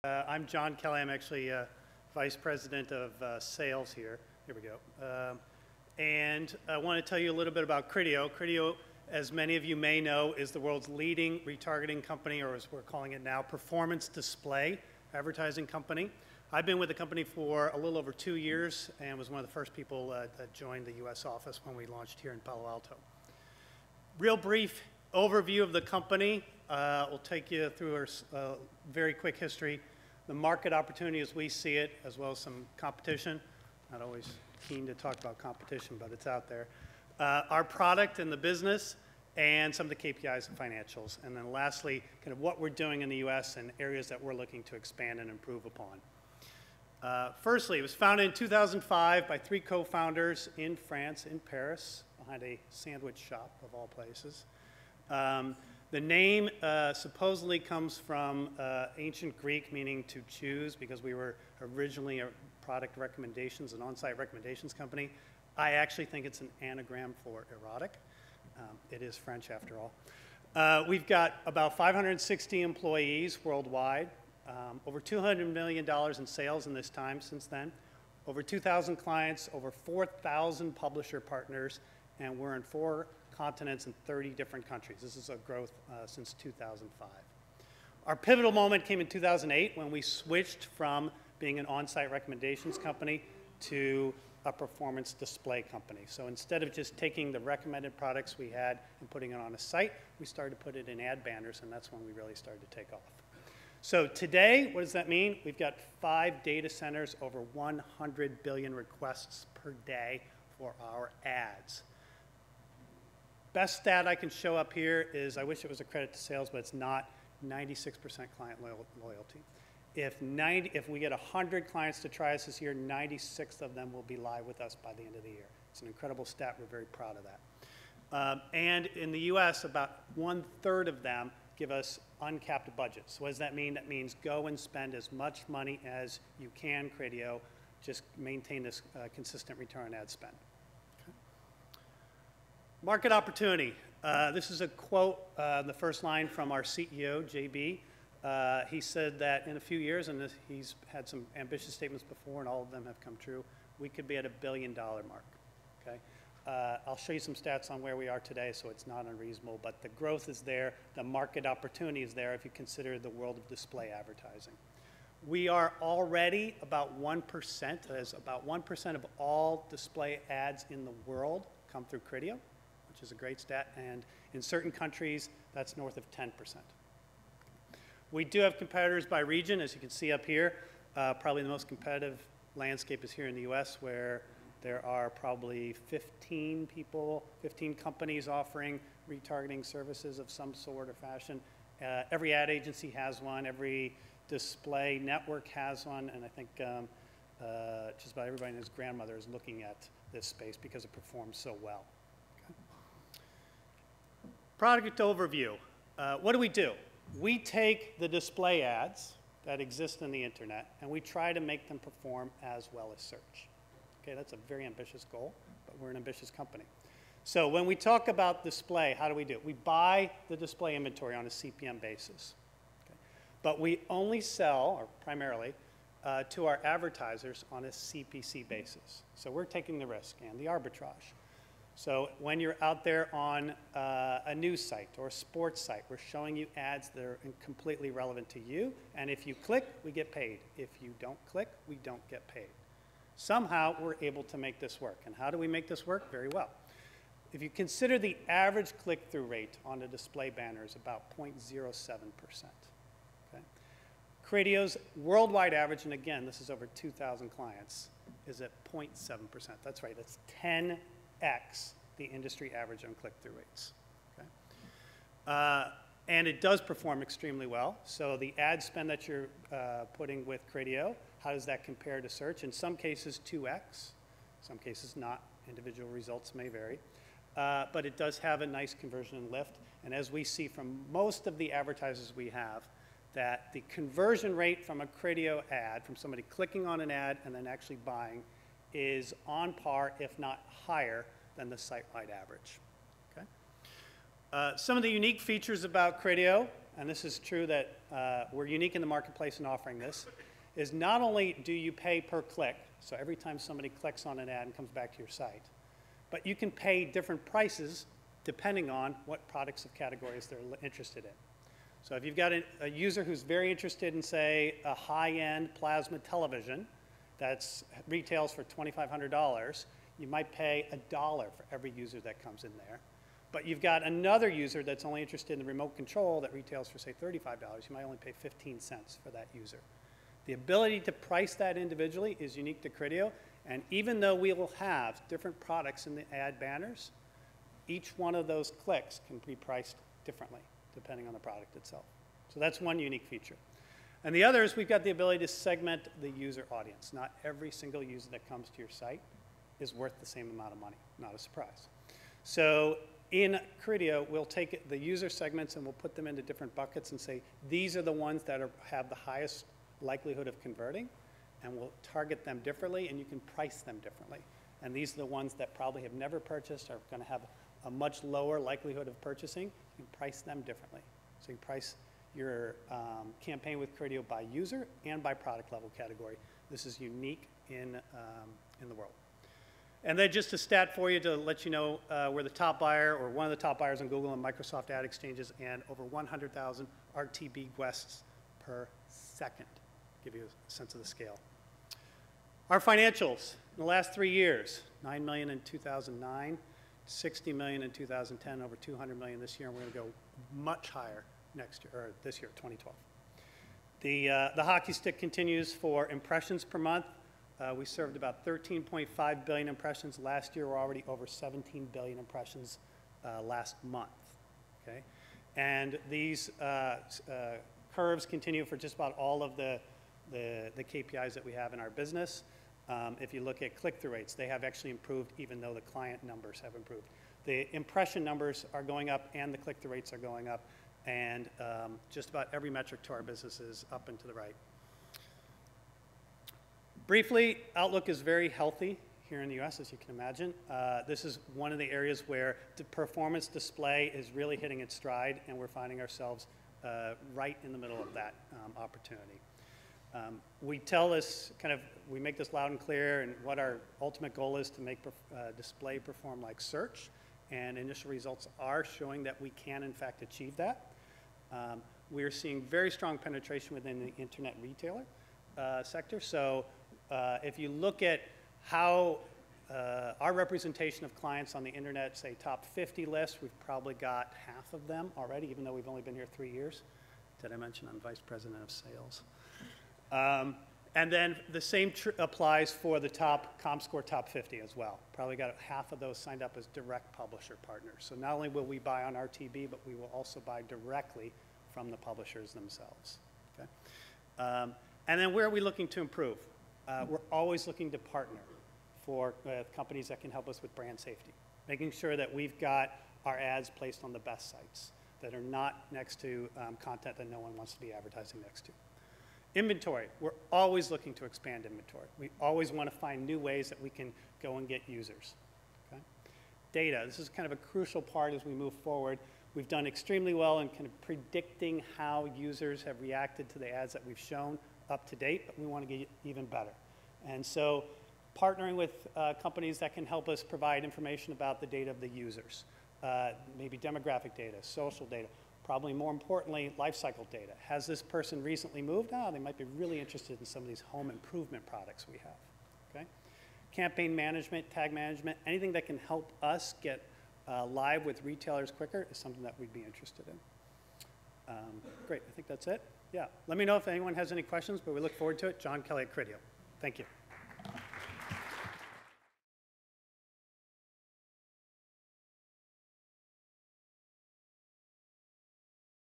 I'm John Kelly. I'm actually Vice President of Sales here. Here we go. And I want to tell you a little bit about Criteo. Criteo, as many of you may know, is the world's leading retargeting company, or as we're calling it now, performance display advertising company. I've been with the company for a little over 2 years and was one of the first people that joined the US office when we launched here in Palo Alto. Real brief overview of the company. We'll take you through our very quick history, the market opportunity as we see it, as well as some competition. Not always keen to talk about competition, but it's out there. Our product and the business, and some of the KPIs and financials. And then lastly, kind of what we're doing in the US and areas that we're looking to expand and improve upon. Firstly, it was founded in 2005 by 3 co-founders in France, in Paris, behind a sandwich shop of all places. The name supposedly comes from ancient Greek, meaning to choose, because we were originally a product recommendations, an on-site recommendations company. I actually think it's an anagram for erotic. It is French after all. We've got about 560 employees worldwide, over $200 million in sales in this time since then, over 2,000 clients, over 4,000 publisher partners, and we're in 4 continents and 30 different countries. This is a growth since 2005. Our pivotal moment came in 2008 when we switched from being an on-site recommendations company to a performance display company. So instead of just taking the recommended products we had and putting it on a site, we started to put it in ad banners, and that's when we really started to take off. So today, what does that mean? We've got 5 data centers, over 100 billion requests per day for our ads. Best stat I can show up here is, I wish it was a credit to sales, but it's not, 96% client loyalty. If we get 100 clients to try us this year, 96 of them will be live with us by the end of the year. It's an incredible stat. We're very proud of that. And in the US, about 1/3 of them give us uncapped budgets. So what does that mean? That means go and spend as much money as you can, Criteo. Just maintain this consistent return on ad spend. Okay. Market opportunity. This is a quote, the first line from our CEO, JB. He said that in a few years, and he's had some ambitious statements before, and all of them have come true, we could be at $1 billion mark. Okay? I'll show you some stats on where we are today, so it's not unreasonable, but the growth is there, the market opportunity is there if you consider the world of display advertising. We are already about 1%, that is about 1% of all display ads in the world come through Criteo, which is a great stat, and in certain countries, that's north of 10%. We do have competitors by region, as you can see up here. Probably the most competitive landscape is here in the US, where there are probably 15 companies offering retargeting services of some sort or fashion. Every ad agency has one, every display network has one, and I think just about everybody and his grandmother is looking at this space because it performs so well. Okay. Product overview. What do? We take the display ads that exist on the internet and we try to make them perform as well as search. Okay, that's a very ambitious goal, but we're an ambitious company. So when we talk about display, how do we do it? We buy the display inventory on a CPM basis. Okay? But we only sell, or primarily, to our advertisers on a CPC basis. So we're taking the risk and the arbitrage. So when you're out there on a news site or a sports site, we're showing you ads that are completely relevant to you. And if you click, we get paid. If you don't click, we don't get paid. Somehow, we're able to make this work. And how do we make this work? Very well. If you consider the average click-through rate on a display banner is about 0.07%. Okay? Criteo's worldwide average, and again, this is over 2,000 clients, is at 0.7%. That's right. That's 10x the industry average on click-through rates. Okay? And it does perform extremely well. So the ad spend that you're putting with Criteo, how does that compare to search? In some cases, 2x. Some cases not. Individual results may vary. But it does have a nice conversion and lift. And as we see from most of the advertisers we have, that the conversion rate from a Criteo ad, from somebody clicking on an ad and then actually buying, is on par, if not higher, than the site-wide average. Okay? Some of the unique features about Criteo, and this is true that we're unique in the marketplace in offering this, is not only do you pay per click, so every time somebody clicks on an ad and comes back to your site, but you can pay different prices depending on what products of categories they're interested in. So if you've got a user who's very interested in, say, a high-end plasma television that retails for $2,500, you might pay $1 for every user that comes in there. But you've got another user that's only interested in the remote control that retails for, say, $35. You might only pay 15 cents for that user. The ability to price that individually is unique to Criteo, and even though we will have different products in the ad banners, each one of those clicks can be priced differently depending on the product itself. So that's one unique feature. And the other is we've got the ability to segment the user audience. Not every single user that comes to your site is worth the same amount of money. Not a surprise. So in Criteo, we'll take the user segments and we'll put them into different buckets and say, these are the ones that have the highest likelihood of converting, and we'll target them differently, and you can price them differently. And these are the ones that probably have never purchased, are going to have a much lower likelihood of purchasing. You can price them differently. So you can price your campaign with Criteo by user and by product level category. This is unique in the world. And then just a stat for you to let you know we're the top buyer, or one of the top buyers on Google and Microsoft ad exchanges, and over 100,000 RTB requests per second. Give you a sense of the scale. Our financials in the last 3 years: $9 million in 2009, $60 million in 2010, over $200 million this year, and we're going to go much higher next year, or this year, 2012. The hockey stick continues for impressions per month. We served about 13.5 billion impressions last year. We're already over 17 billion impressions last month. Okay, and these curves continue for just about all of the KPIs that we have in our business. If you look at click-through rates, they have actually improved even though the client numbers have improved. The impression numbers are going up and the click-through rates are going up, and just about every metric to our business is up and to the right. Briefly, outlook is very healthy here in the US, as you can imagine. This is one of the areas where the performance display is really hitting its stride, and we're finding ourselves right in the middle of that opportunity. We tell this we make this loud and clear, and what our ultimate goal is to make display perform like search, and initial results are showing that we can in fact achieve that. We're seeing very strong penetration within the internet retailer sector. So if you look at how our representation of clients on the internet, say top 50 list, we've probably got half of them already, even though we've only been here 3 years. Did I mention I'm Vice President of Sales? And then the same applies for the top ComScore top 50 as well. Probably got half of those signed up as direct publisher partners. So not only will we buy on RTB, but we will also buy directly from the publishers themselves. Okay? And then where are we looking to improve? We're always looking to partner for companies that can help us with brand safety, making sure that we've got our ads placed on the best sites that are not next to content that no one wants to be advertising next to. Inventory, we're always looking to expand inventory. We always want to find new ways that we can go and get users. Okay? Data, this is kind of a crucial part as we move forward. We've done extremely well in kind of predicting how users have reacted to the ads that we've shown up to date, but we want to get even better. And so partnering with companies that can help us provide information about the data of the users, maybe demographic data, social data, probably more importantly, life cycle data. Has this person recently moved? Oh, they might be really interested in some of these home improvement products we have. Okay? Campaign management, tag management, anything that can help us get live with retailers quicker is something that we'd be interested in. Great, I think that's it. Yeah, let me know if anyone has any questions, but we look forward to it. John Kelly at Criteo. Thank you.